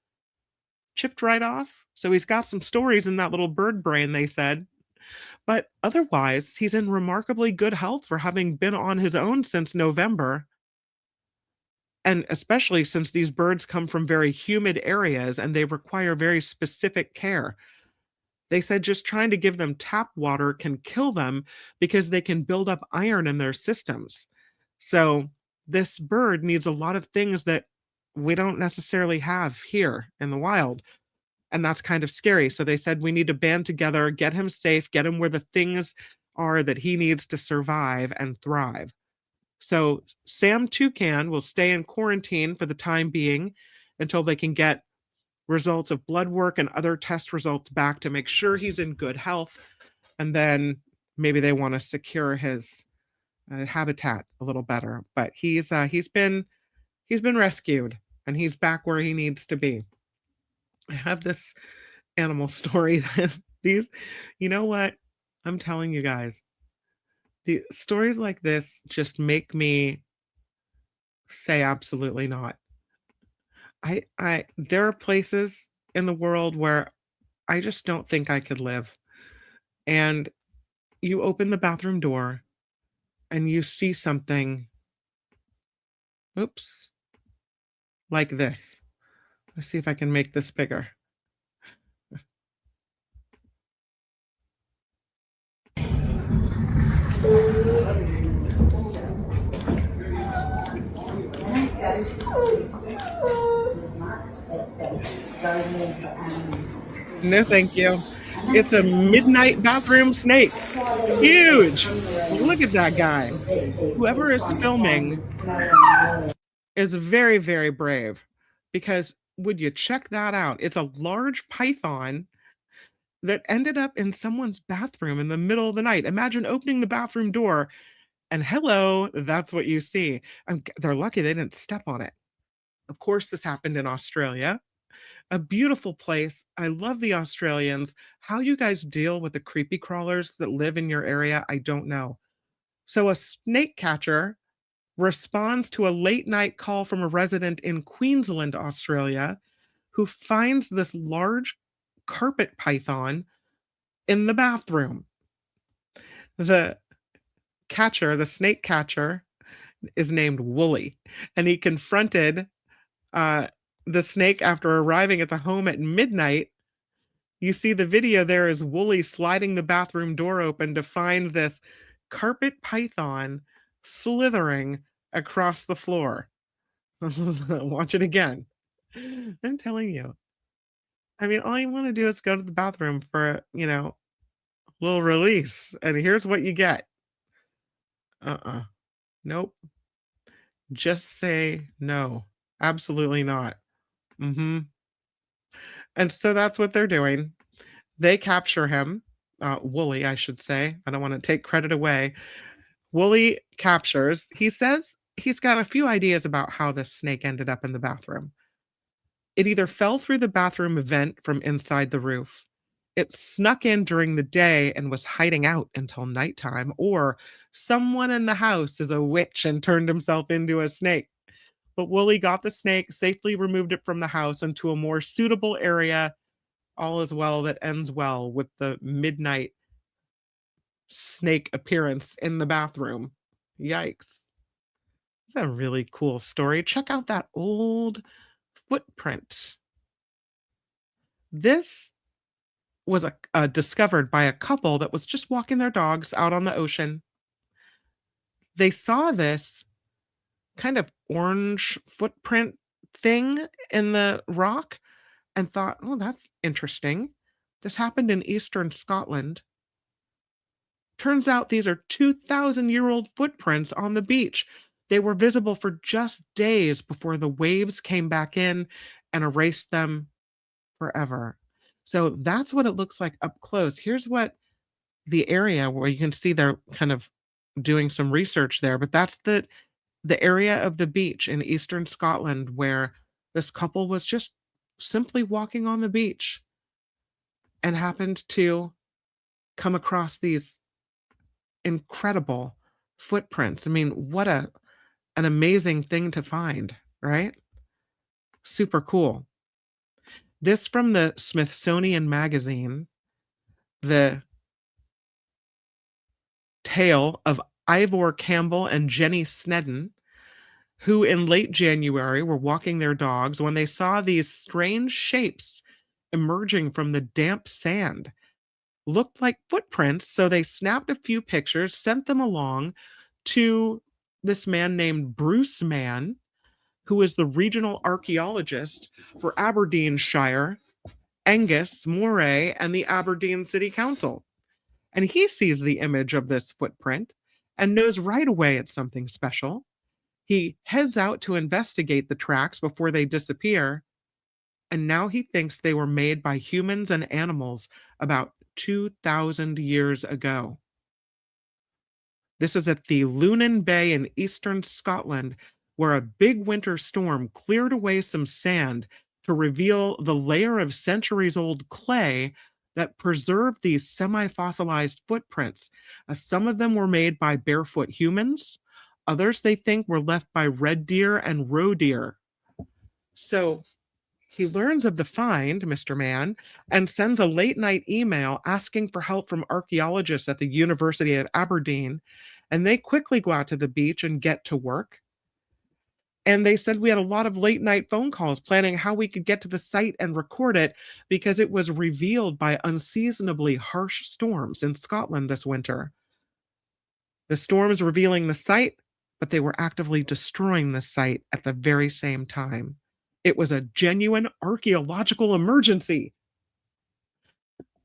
S2: right off. So he's got some stories in that little bird brain, they said. But otherwise, he's in remarkably good health for having been on his own since November. And especially since these birds come from very humid areas and they require very specific care. They said just trying to give them tap water can kill them because they can build up iron in their systems. So this bird needs a lot of things that we don't necessarily have here in the wild. And that's kind of scary. So they said we need to band together, get him safe, get him where the things are that he needs to survive and thrive. So Sam Toucan will stay in quarantine for the time being until they can get results of blood work and other test results back to make sure he's in good health. And then maybe they want to secure his habitat a little better. But he's been rescued and he's back where he needs to be. I have this animal story that these, you know what? I'm telling you guys, the stories like this just make me say absolutely not. There are places in the world where I just don't think I could live. And you open the bathroom door and you see something, oops, like this. Let's see if I can make this bigger. No, thank you. It's a midnight bathroom snake. Huge. Look at that guy. Whoever is filming is very, very brave, because would you check that out? It's a large python that ended up in someone's bathroom in the middle of the night. Imagine opening the bathroom door and hello, that's what you see. They're lucky they didn't step on it. Of course, this happened in Australia. A beautiful place. I love the Australians. How you guys deal with the creepy crawlers that live in your area, I don't know. So a snake catcher responds to a late night call from a resident in Queensland, Australia, who finds this large carpet python in the bathroom. The catcher, the snake catcher, is named Wooly, and he confronted the snake after arriving at the home at midnight. You see the video there is Wooly sliding the bathroom door open to find this carpet python slithering across the floor. Watch it again. I'm telling you. I mean, all you want to do is go to the bathroom for, a little release. And here's what you get. Nope. Just say no. Absolutely not. And so that's what they're doing. They capture him. Wooly, I should say. I don't want to take credit away. Wooly captures. He says he's got a few ideas about how this snake ended up in the bathroom. It either fell through the bathroom vent from inside the roof, it snuck in during the day and was hiding out until nighttime, or someone in the house is a witch and turned himself into a snake. But Wooly got the snake, safely removed it from the house into a more suitable area. All is well that ends well with the midnight snake appearance in the bathroom. Yikes. It's a really cool story. Check out that old footprint. This was discovered by a couple that was just walking their dogs out on the ocean. They saw this kind of orange footprint thing in the rock and thought, oh, that's interesting. This happened in eastern Scotland. Turns out these are 2,000-year-old footprints on the beach. They were visible for just days before the waves came back in and erased them forever. So that's what it looks like up close. Here's what the area where you can see they're kind of doing some research there, but that's the area of the beach in eastern Scotland where this couple was just simply walking on the beach and happened to come across these incredible footprints. I mean, what an amazing thing to find, right? Super cool. This from the Smithsonian Magazine, the tale of Ivor Campbell and Jenny Snedden, who in late January were walking their dogs when they saw these strange shapes emerging from the damp sand. Looked like footprints, so they snapped a few pictures, sent them along to this man named Bruce Mann, who is the regional archaeologist for Aberdeenshire, Angus, Moray, and the Aberdeen City Council. And he sees the image of this footprint and knows right away it's something special. He heads out to investigate the tracks before they disappear, and now he thinks they were made by humans and animals about 2,000 years ago. This is at the Lunan Bay in eastern Scotland, where a big winter storm cleared away some sand to reveal the layer of centuries-old clay that preserved these semi-fossilized footprints. Some of them were made by barefoot humans. Others they think were left by red deer and roe deer. So he learns of the find, Mr. Man, and sends a late night email asking for help from archaeologists at the University of Aberdeen. And they quickly go out to the beach and get to work. And they said we had a lot of late night phone calls planning how we could get to the site and record it because it was revealed by unseasonably harsh storms in Scotland this winter. The storms revealing the site, but they were actively destroying the site at the very same time. It was a genuine archaeological emergency.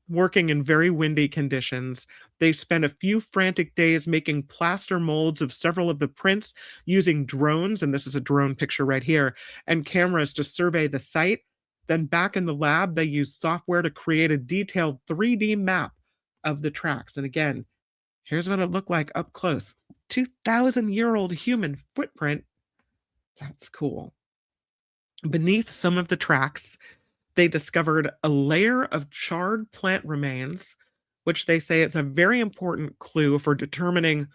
S2: Working in very windy conditions, they spent a few frantic days making plaster molds of several of the prints using drones, and this is a drone picture right here, and cameras to survey the site. Then back in the lab, they used software to create a detailed 3D map of the tracks. And again, here's what it looked like up close. 2,000-year-old human footprint. That's cool. Beneath some of the tracks, they discovered a layer of charred plant remains, which they say is a very important clue for determining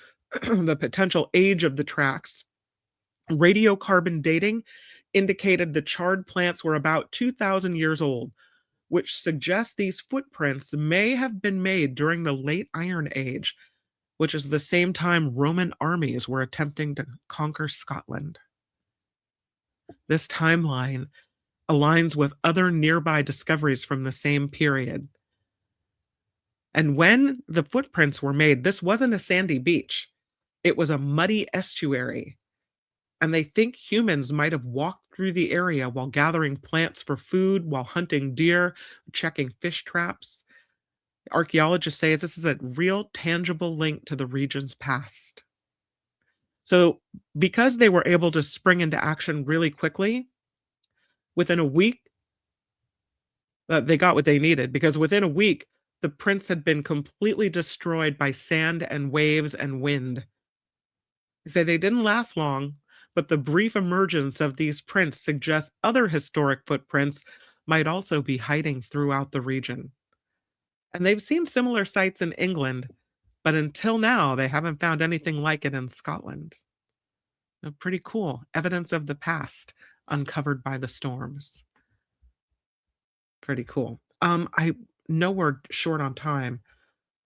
S2: the potential age of the tracks. Radiocarbon dating indicated the charred plants were about 2,000 years old, which suggests these footprints may have been made during the late Iron Age, which is the same time Roman armies were attempting to conquer Scotland. This timeline aligns with other nearby discoveries from the same period. And when the footprints were made, this wasn't a sandy beach. It was a muddy estuary. And they think humans might have walked through the area while gathering plants for food, while hunting deer, checking fish traps. Archaeologists say this is a real tangible link to the region's past. So because they were able to spring into action really quickly, within a week, they got what they needed, because within a week, the prints had been completely destroyed by sand and waves and wind. They say they didn't last long, but the brief emergence of these prints suggests other historic footprints might also be hiding throughout the region. And they've seen similar sites in England, but until now, they haven't found anything like it in Scotland. Pretty cool. Evidence of the past uncovered by the storms. Pretty cool. I know we're short on time,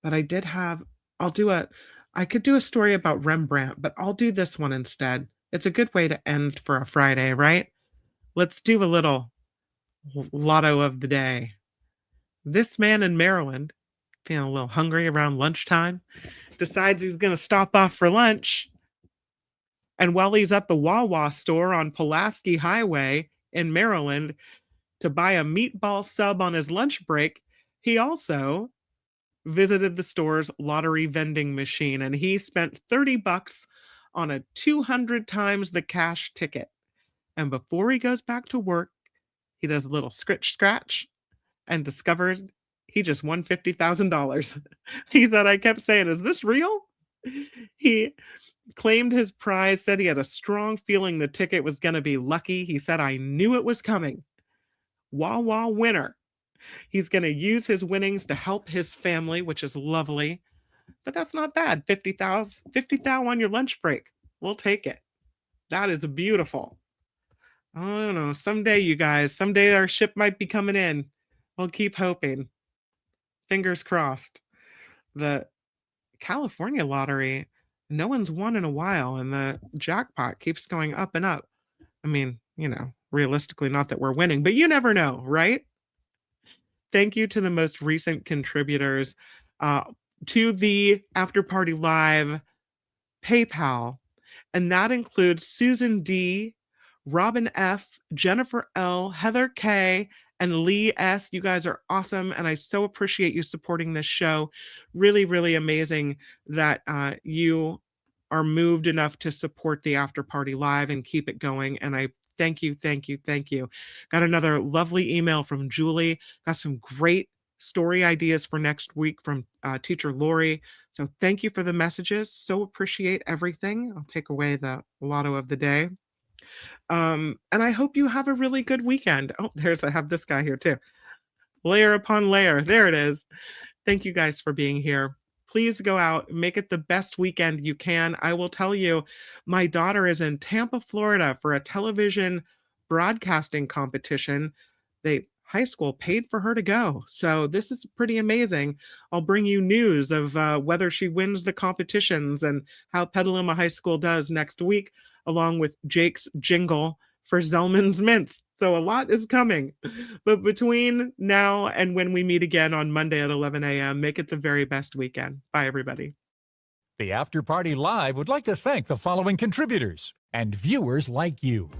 S2: but I could do a story about Rembrandt, but I'll do this one instead. It's a good way to end for a Friday, right? Let's do a little lotto of the day. This man in Maryland, feeling a little hungry around lunchtime, decides he's going to stop off for lunch. And while he's at the Wawa store on Pulaski Highway in Maryland to buy a meatball sub on his lunch break, he also visited the store's lottery vending machine, and he spent $30 on a 200 times the cash ticket. And before he goes back to work, he does a little scratch and discovers he just won $50,000. He said, I kept saying, is this real? He claimed his prize, said he had a strong feeling the ticket was going to be lucky. He said, I knew it was coming. Wawa winner. He's going to use his winnings to help his family, which is lovely. But that's not bad. $50,000 on your lunch break. We'll take it. That is beautiful. I don't know. Someday, you guys, someday our ship might be coming in. We'll keep hoping. Fingers crossed. The California lottery, no one's won in a while, and the jackpot keeps going up and up. I mean, realistically, not that we're winning, but you never know, right? Thank you to the most recent contributors to the After Party Live PayPal, and that includes Susan D., Robin F., Jennifer L., Heather K., and Lee S. You guys are awesome, and I so appreciate you supporting this show. Really, really amazing that you are moved enough to support the After Party Live and keep it going. And I thank you, thank you, thank you. Got another lovely email from Julie. Got some great story ideas for next week from teacher Lori. So thank you for the messages. So appreciate everything. I'll take away the lotto of the day. And I hope you have a really good weekend. Oh, I have this guy here too. Layer upon layer. There it is. Thank you guys for being here. Please go out, make it the best weekend you can. I will tell you, my daughter is in Tampa, Florida for a television broadcasting competition. High school paid for her to go. So this is pretty amazing. I'll bring you news of whether she wins the competitions and how Petaluma High School does next week, along with Jake's jingle for Zellman's Mints. So a lot is coming. But between now and when we meet again on Monday at 11 a.m., make it the very best weekend. Bye, everybody.
S1: The After Party Live would like to thank the following contributors and viewers like you.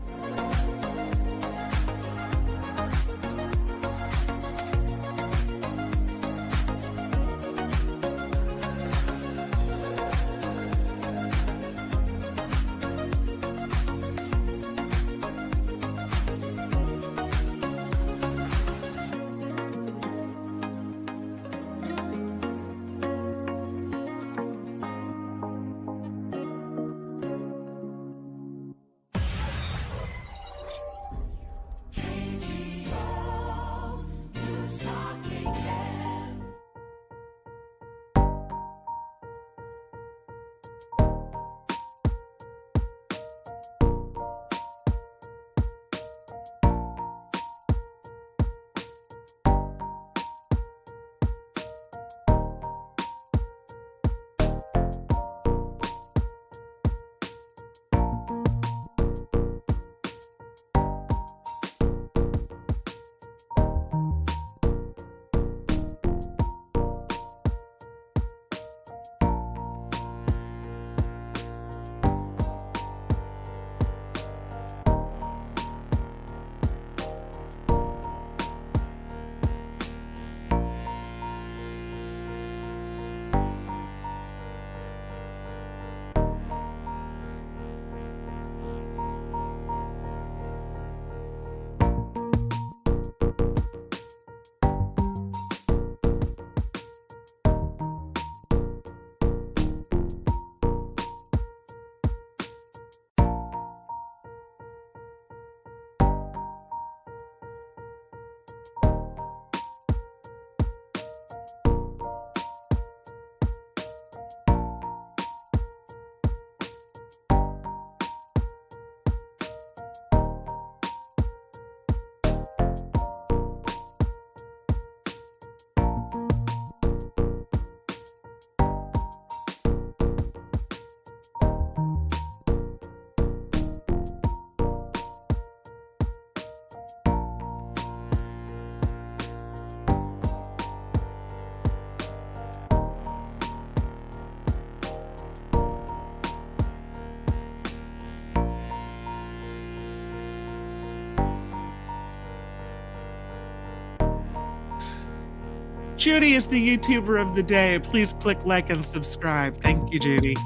S2: Judy is the YouTuber of the day. Please click like and subscribe. Thank you, Judy.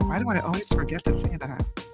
S2: Why do I always forget to say that?